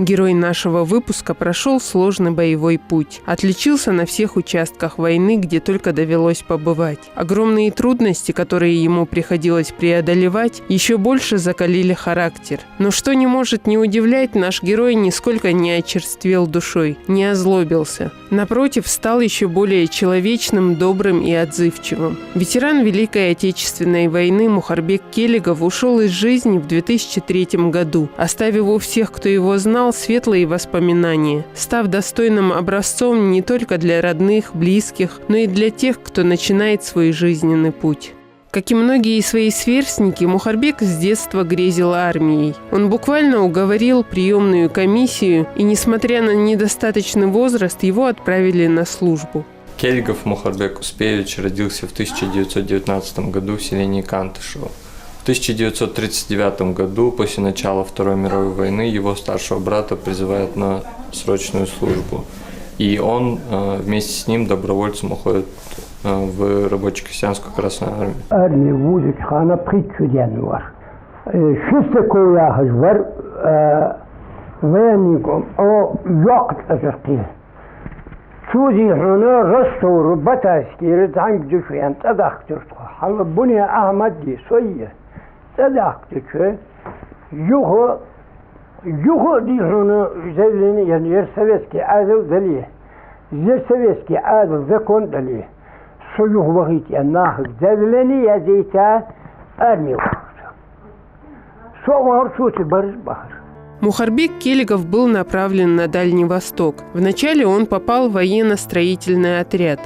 Герой нашего выпуска прошел сложный боевой путь. Отличился на всех участках войны, где только довелось побывать. Огромные трудности, которые ему приходилось преодолевать, еще больше закалили характер. Но что не может не удивлять, наш герой нисколько не очерствел душой, не озлобился. Напротив, стал еще более человечным, добрым и отзывчивым. Ветеран Великой Отечественной войны Мухарбек Келигов ушел из жизни в 2003 году, оставив у всех, кто его знал, светлые воспоминания, став достойным образцом не только для родных, близких, но и для тех, кто начинает свой жизненный путь. Как и многие свои сверстники, Мухарбек с детства грезил армией. Он буквально уговорил приемную комиссию, и, несмотря на недостаточный возраст, его отправили на службу. Келигов Мухарбек Успеевич родился в 1919 году в селении Кантышево. В 1939 году, после начала Второй мировой войны, его старшего брата призывают на срочную службу. И он вместе с ним добровольцем уходит в рабоче-крестьянскую Красную армию. Армия будет, она причуден var. Шесте koyahız var. Военником, вaqt azıqti. Çuzi hına rastoru bataskiri tank düşüyen tadaktır. Halı bunu Ahmet diye soyuyor. Tadaktır. Yuhu diye hına zevlini yani yer seveski adıl deli. Yer seveski adıl zekon deli. Soyuh vakit yani nahık zevlini yazıyta armiyor. Soğar çuti barış bahar. Мухарбек Келигов был направлен на Дальний Восток. Вначале он попал в военно-строительный отряд.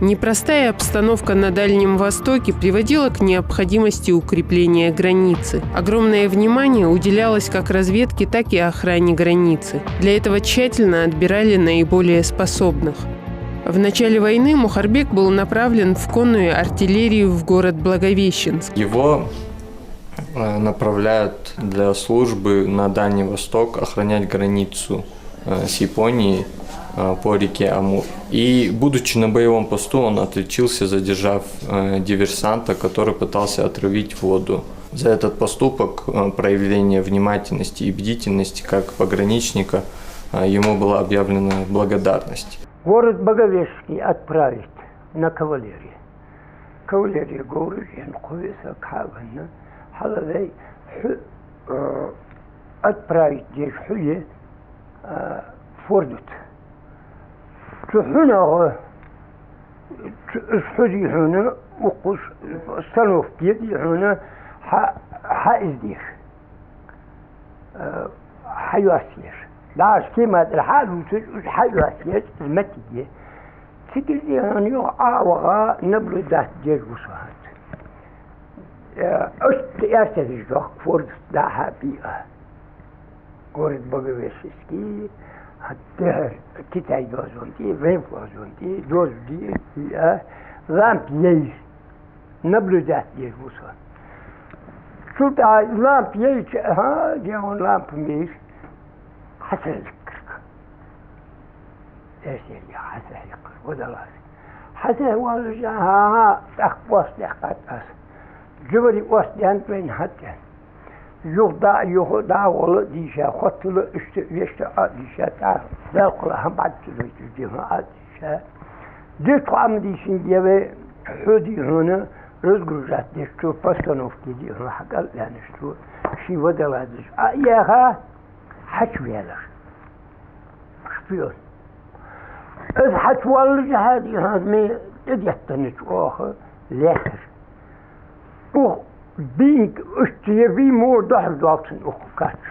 Непростая обстановка на Дальнем Востоке приводила к необходимости укрепления границы. Огромное внимание уделялось как разведке, так и охране границы. Для этого тщательно отбирали наиболее способных. В начале войны Мухарбек был направлен в конную артиллерию в город Благовещенск. Его направляют для службы на Дальний Восток охранять границу с Японией по реке Амур. И, будучи на боевом посту, он отличился, задержав диверсанта, который пытался отравить воду. За этот поступок, проявление внимательности и бдительности как пограничника, ему была объявлена благодарность. Город Благовещенский отправить на кавалерию. Кавалерия город, отправить здесь фордут. هنا الحدي هنا وقش صنوف بيدي هنا حازدير حيواسير لاش كيما الحال حيواسير المتية تكلي هنا يقع وغا نبلو ذات دير وصهات أستاذ جوك فورد داها بيئة قرد بغوشسكي الدهر كتاي دوزونتي وين فوزونتي دوزدي لامب ييش نبلو ذات دير وصهات شو تاع لامب ييش ها جاون لامب ميش حسن الكرك ايش اللي حسن الكرك ودلاس حسن والله ها تخبص تخطاس جبري وسط وين حتى يخدع ولا ديشا خطل يشتاق ديشا تاع ذاقلها بعد تجيها ديشا دي طعم ديشين جابه حدي هنا رزق جات ديشتو فاستنوف كدي هنا حق يعني شتو شي ودلا ديش ياها حشويلر شبيون إذ حتولج هذه مي تديتنش آخر لكر بيك اشتيبي مو دحر دواتن أخكاتش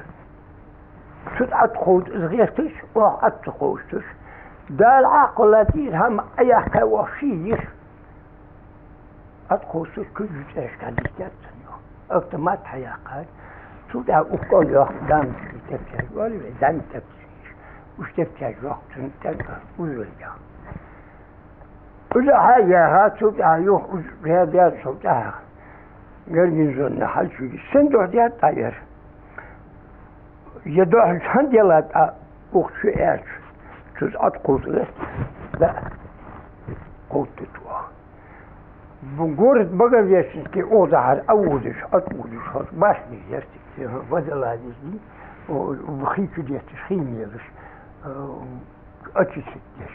شد أتخوض إزغيرتش أتخوضتش دا العقلاتي هم أيحكا وشيش أتخوضتش كل جزء كان يستيقظن أكتمات حياقات شد أخكال يوخ دام تبتاج والي دام تبتاج وش تبتاج وقتن تلقى وزوليا وزا هاي هات شد أيوخ هذا شد гарнизонный хальчуги. Sen doğdiyat ayır. Ya da sen diyalat okçu erç. Söz at kutulet. Da kutu tuğa. Bu город Боговешенский Одахар, Аудыш, Откудыш, башни ертик, водоладиш, в хичу дестиш, химиелыш, очистиш.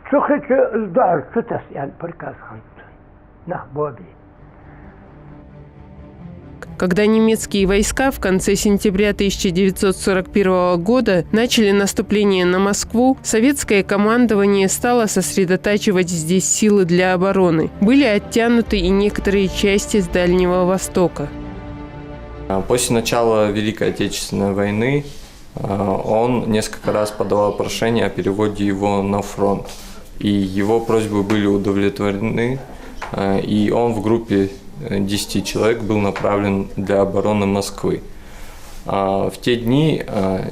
Цухичу сдар, чутас ян приказ хантын, на боби. Когда немецкие войска в конце сентября 1941 года начали наступление на Москву, советское командование стало сосредотачивать здесь силы для обороны. Были оттянуты и некоторые части с Дальнего Востока. После начала Великой Отечественной войны он несколько раз подавал прошение о переводе его на фронт. И его просьбы были удовлетворены, и он в группе 10 человек был направлен для обороны Москвы. В те дни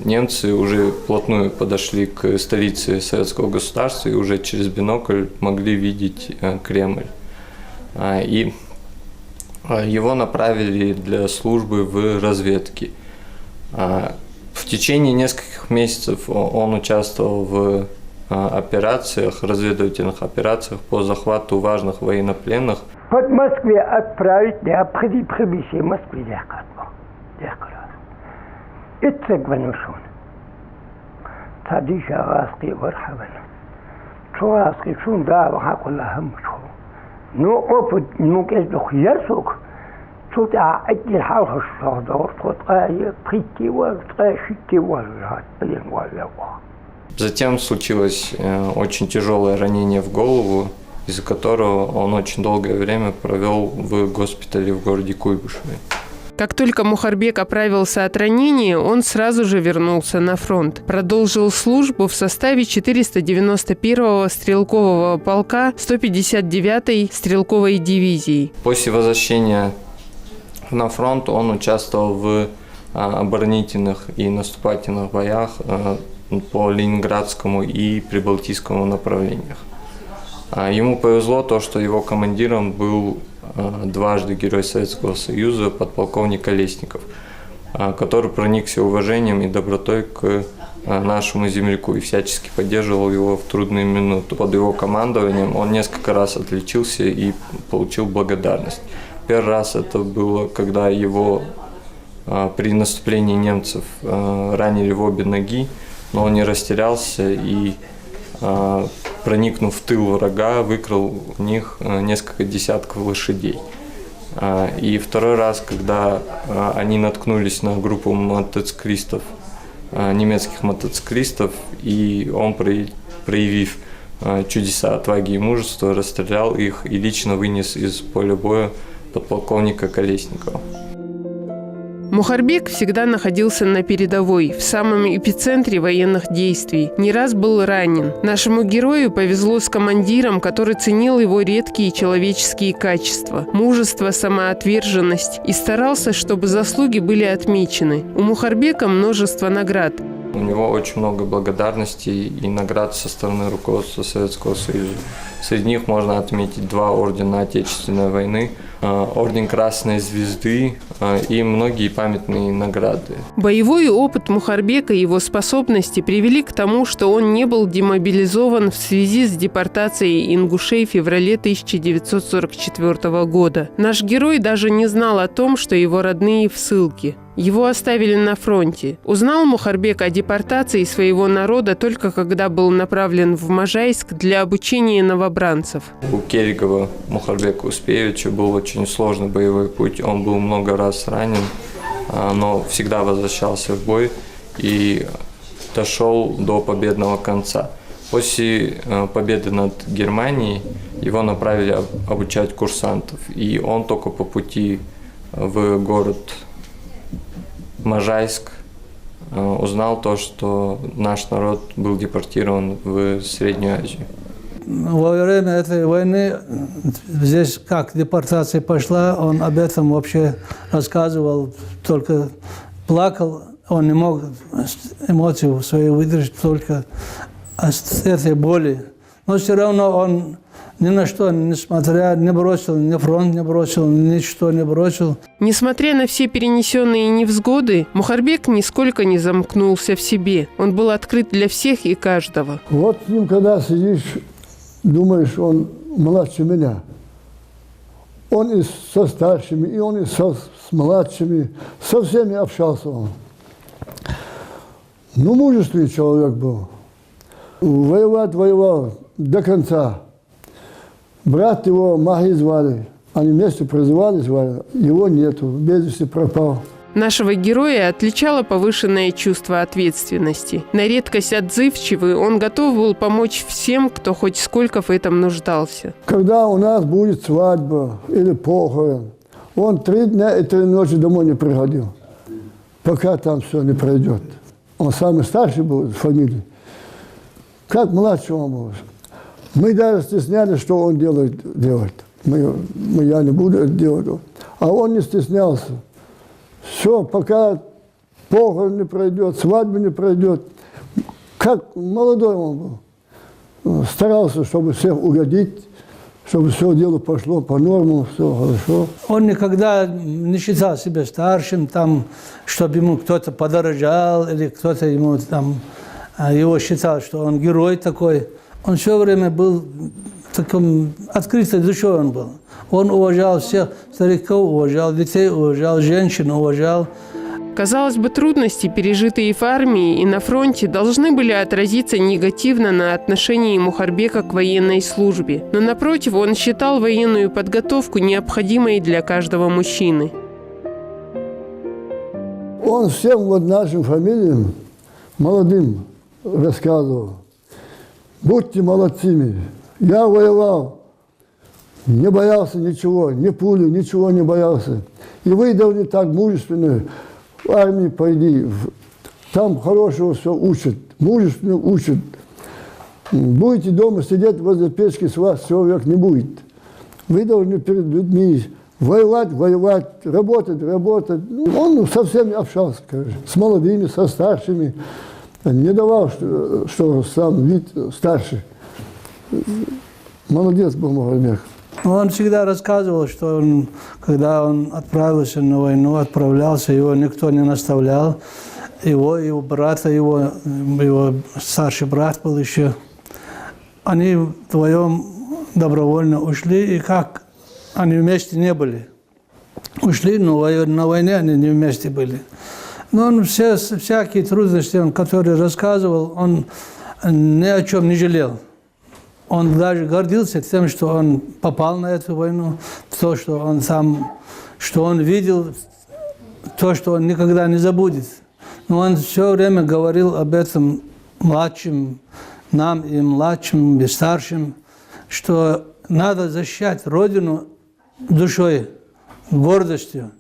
немцы уже вплотную подошли к столице советского государства и уже через бинокль могли видеть Кремль. И его направили для службы в разведке. В течение нескольких месяцев он участвовал в операциях, разведывательных операциях по захвату важных военнопленных. Под Москве отправить для прибытия Москвы дехкатбо. Итцек ванушон. Тадиша раски вархаван. Чо раски шун да вахакула хамчо. Но опыт нукез дохьярсук. Чута отдел халхашо дор тотая притива, шитива жат блин валево. Затем случилось очень тяжелое ранение в голову, из-за которого он очень долгое время провел в госпитале в городе Куйбышеве. Как только Мухарбек оправился от ранения, он сразу же вернулся на фронт. Продолжил службу в составе 491-го стрелкового полка 159-й стрелковой дивизии. После возвращения на фронт он участвовал в оборонительных и наступательных боях по Ленинградскому и Прибалтийскому направлениях. Ему повезло то, что его командиром был дважды Герой Советского Союза подполковник Колесников, который проникся уважением и добротой к нашему земляку и всячески поддерживал его в трудные минуты. Под его командованием он несколько раз отличился и получил благодарность. Первый раз это было, когда его при наступлении немцев ранили в обе ноги, но он не растерялся и, проникнув в тыл врага, выкрал у них несколько десятков лошадей. И второй раз, когда они наткнулись на группу мотоциклистов, немецких мотоциклистов, и он, проявив чудеса отваги и мужества, расстрелял их и лично вынес из поля боя подполковника Колесникова. Мухарбек всегда находился на передовой, в самом эпицентре военных действий. Не раз был ранен. Нашему герою повезло с командиром, который ценил его редкие человеческие качества – мужество, самоотверженность и старался, чтобы заслуги были отмечены. У Мухарбека множество наград. У него очень много благодарностей и наград со стороны руководства Советского Союза. Среди них можно отметить 2 ордена Отечественной войны, орден Красной Звезды и многие памятные награды. Боевой опыт Мухарбека и его способности привели к тому, что он не был демобилизован в связи с депортацией ингушей в феврале 1944 года. Наш герой даже не знал о том, что его родные в ссылке. Его оставили на фронте. Узнал Мухарбек о депортации своего народа только когда был направлен в Можайск для обучения новобранцев. У Керигова Мухарбека Успеевича был очень сложный боевой путь. Он был много раз ранен, но всегда возвращался в бой и дошел до победного конца. После победы над Германией его направили обучать курсантов. И он только по пути в город Можайск узнал то, что наш народ был депортирован в Среднюю Азию. Во время этой войны здесь как депортация пошла, он об этом вообще рассказывал, только плакал, он не мог эмоцию свою выдержать, только от этой боли Но все равно он ни на что, несмотря, не бросил, ни фронт не бросил, ничто не бросил. Несмотря на все перенесенные невзгоды, Мухарбек нисколько не замкнулся в себе. Он был открыт для всех и каждого. Вот с ним, когда сидишь, думаешь, он младше меня. Он и со старшими, и он и с младшими, со всеми общался он. Ну, мужественный человек был. Воевал до конца. Брат его Маги звали. Они вместе прозывались, его нету, без вести пропал. Нашего героя отличало повышенное чувство ответственности. На редкость отзывчивый, он готов был помочь всем, кто хоть сколько в этом нуждался. Когда у нас будет свадьба или похорон, он 3 дня и 3 ночи домой не приходил, пока там все не пройдет. Он самый старший был в фамилии. Как младший он был. Мы даже стеснялись, что он делает. Я не буду это делать. А он не стеснялся. Все, пока похорон не пройдет, свадьба не пройдет. Как молодой он был. Старался, чтобы всех угодить, чтобы все дело пошло по нормам, все хорошо. Он никогда не считал себя старшим, там, чтобы ему кто-то подорожал, или кто-то ему там, его считал, что он герой такой. Он все время был таким открытой душой он был. Он уважал всех стариков, уважал детей, уважал женщин, уважал. Казалось бы, трудности, пережитые в армии и на фронте, должны были отразиться негативно на отношении Мухарбека к военной службе. Но напротив, он считал военную подготовку необходимой для каждого мужчины. Он всем вот нашим фамилиям, молодым, рассказывал: будьте молодцами. Я воевал, не боялся ничего, ни пули, ничего не боялся. И вы должны так мужественно в армии пойди. Там хорошего все учат, мужественно учат. Будете дома сидеть возле печки, с вас человек не будет. Вы должны перед людьми воевать, работать. Ну, он со всеми общался, конечно, с молодыми, со старшими. Не давал, что сам вид старший. Молодец был Мухарбек. Он всегда рассказывал, что когда он отправился на войну, отправлялся, его никто не наставлял. Его брата, его старший брат был еще. Они вдвоем добровольно ушли, и как они вместе не были. Ушли, но на войне они не вместе были. Но он всякие трудности, которые рассказывал, он ни о чем не жалел. Он даже гордился тем, что он попал на эту войну, то, что он сам, что он видел, то, что он никогда не забудет. Но он все время говорил об этом младшим, нам и младшим, и старшим, что надо защищать Родину душой, гордостью.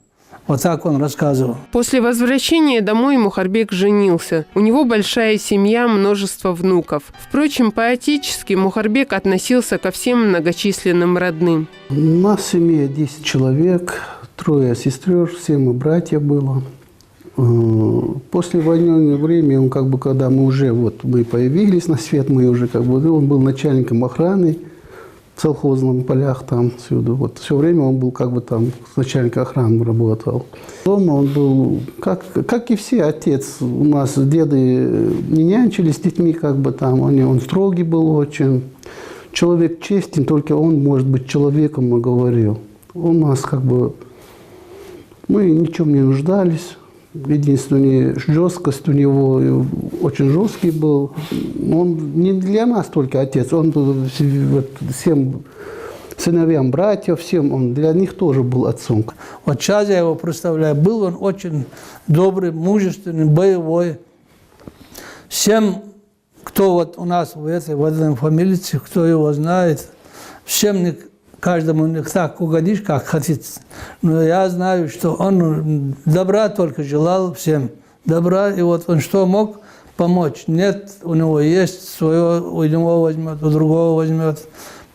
Вот так он рассказывал. После возвращения домой Мухарбек женился. У него большая семья, множество внуков. Впрочем, по-отечески Мухарбек относился ко всем многочисленным родным. У нас в семье 10 человек, 3 сестер, 7 братьев было. После военного времени, когда мы появились на свет, он был начальником охраны в колхозном полях там всюду. Все время он был там начальником охраны работал. Дома он был, как и все, отец. У нас деды не нянчились с детьми, он строгий был очень. Человек честен, только он может быть человеком, он говорил. У нас мы ни в чем не нуждались. Единственная жесткость у него, очень жесткий был. Он не для нас только отец, он всем сыновьям, братьям, всем, он для них тоже был отцом. Вот сейчас я его представляю, был он очень добрый, мужественный, боевой. Всем, кто у нас в этой фамилии, кто его знает, всем каждому не так угодишь, как хотите. Но я знаю, что он добра только желал всем. Добра, и он что мог помочь. Нет, у него есть свое, у него возьмет, у другого возьмет.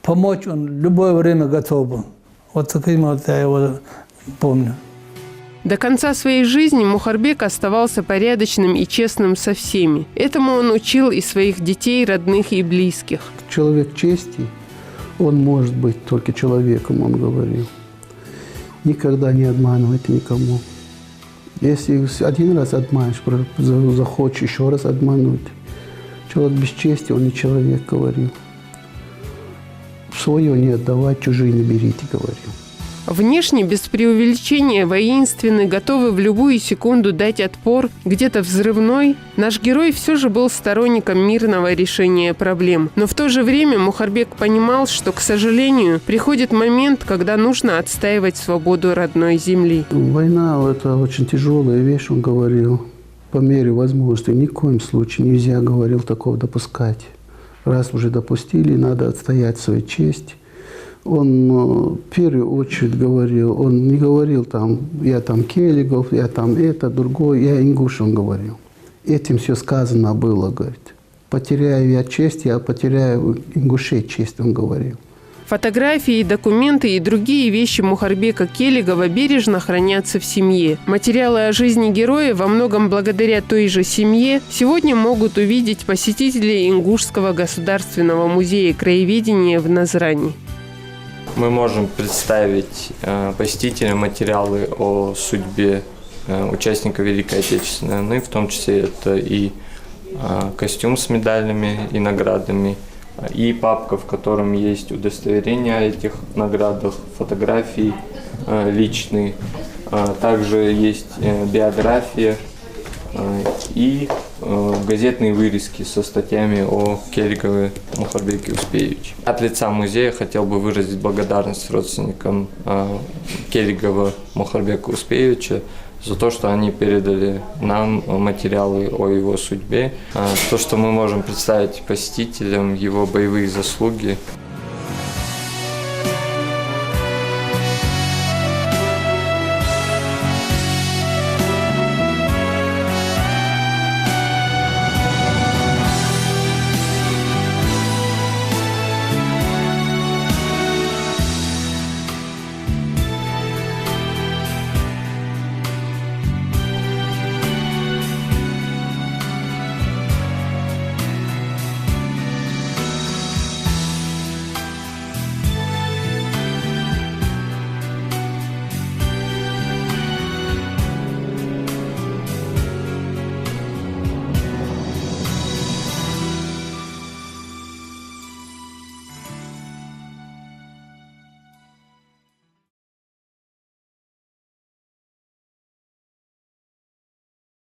Помочь он в любое время готов был. Вот таким я его помню. До конца своей жизни Мухарбек оставался порядочным и честным со всеми. Этому он учил и своих детей, родных и близких. Человек чести, он может быть только человеком, он говорил. Никогда не обманывать никому. Если один раз обманешь, захочешь еще раз обмануть. Человек без чести, он не человек, говорил. Свое не отдавать, чужие не берите, говорил. Внешне, без преувеличения, воинственный, готовый в любую секунду дать отпор, где-то взрывной, наш герой все же был сторонником мирного решения проблем. Но в то же время Мухарбек понимал, что, к сожалению, приходит момент, когда нужно отстаивать свободу родной земли. Война – это очень тяжелая вещь, он говорил. По мере возможности ни в коем случае нельзя, говорил, такого допускать. Раз уже допустили, надо отстоять свою честь. Он в первую очередь говорил, он не говорил там, я там Келигов, я там это, другой, я ингуш, он говорил. Этим все сказано было, говорит. Потеряю я честь, я потеряю ингушей честь, он говорил. Фотографии, документы и другие вещи Мухарбека Келигова бережно хранятся в семье. Материалы о жизни героя во многом благодаря той же семье сегодня могут увидеть посетители Ингушского государственного музея краеведения в Назрани. Мы можем представить посетителям материалы о судьбе участников Великой Отечественной войны, в том числе это и костюм с медалями и наградами, и папка, в котором есть удостоверения о этих наградах, фотографии личные. Также есть биография и газетные вырезки со статьями о Келигове Мухарбеке Успеевиче. От лица музея хотел бы выразить благодарность родственникам Келигова Мухарбека Успеевича за то, что они передали нам материалы о его судьбе, то, что мы можем представить посетителям его боевые заслуги.